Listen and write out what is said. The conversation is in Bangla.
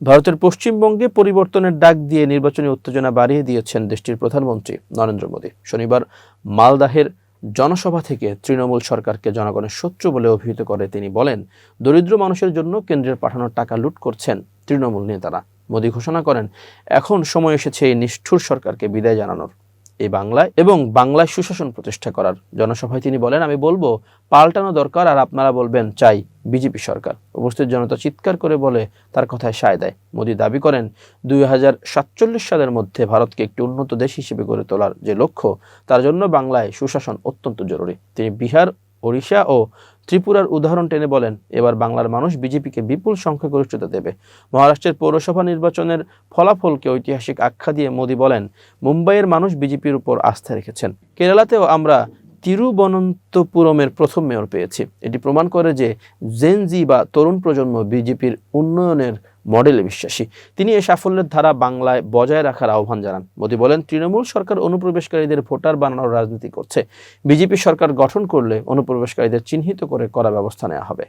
ভারতের পশ্চিমবঙ্গে পরিবর্তনের ডাক দিয়ে নির্বাচনী উত্তেজনা বাড়িয়ে দিয়েছেন দেশটির প্রধানমন্ত্রী নরেন্দ্র মোদী। শনিবার মালদাহের জনসভা থেকে তৃণমূল সরকারকে জনগণের শত্রু বলে অভিহিত করে তিনি বলেন, দরিদ্র মানুষের জন্য কেন্দ্রের পাঠানোর টাকা লুট করছেন তৃণমূল নেতারা। মোদী ঘোষণা করেন, এখন সময় এসেছে এই নিষ্ঠুর সরকারকে বিদায় জানানোর বাংলায় সুশাসন প্রতিষ্ঠা করার। জনসভায় তিনি বলেন, আমি বলবো পাল্টানো দরকার, আর আপনারা বলবেন চাই বিজেপি সরকার। উপস্থিত জনতা চিৎকার করে বলে তার কথায় সায় দেয়। মোদী দাবি করেন, 2047 সালের মধ্যে ভারতকে একটি উন্নত দেশ হিসেবে গড়ে তোলার যে লক্ষ্য, তার জন্য বাংলায় সুশাসন অত্যন্ত জরুরি। তিনি বিহার, ওড়িশা ও ত্রিপুরার উদাহরণ টেনে বলেন, এবার বাংলার মানুষ বিজেপিকে বিপুল সংখ্যাগরিষ্ঠতা দেবে। মহারাষ্ট্রের পৌরসভা নির্বাচনের ফলাফলকে ঐতিহাসিক আখ্যা দিয়ে মোদী বলেন, মুম্বাইয়ের মানুষ বিজেপির উপর আস্থা রেখেছেন। কেরালাতেও আমরা তিরুবনন্তপুরমের প্রথম মেয়র পেয়েছি। এটি প্রমাণ করে যে জেন জি বা তরুণ প্রজন্ম বিজেপির উন্নয়নের মডেলে বিশ্বাসী। তিনি এই সাফল্যের ধারা বাংলায় বজায় রাখার আহ্বান জানান। মোদী বলেন, তৃণমূল সরকার অনুপ্রবেশকারীদের ভোটার বানানোর রাজনীতি করছে। বিজেপি সরকার গঠন করলে অনুপ্রবেশকারীদের চিহ্নিত করে কড়া ব্যবস্থা নেওয়া হবে।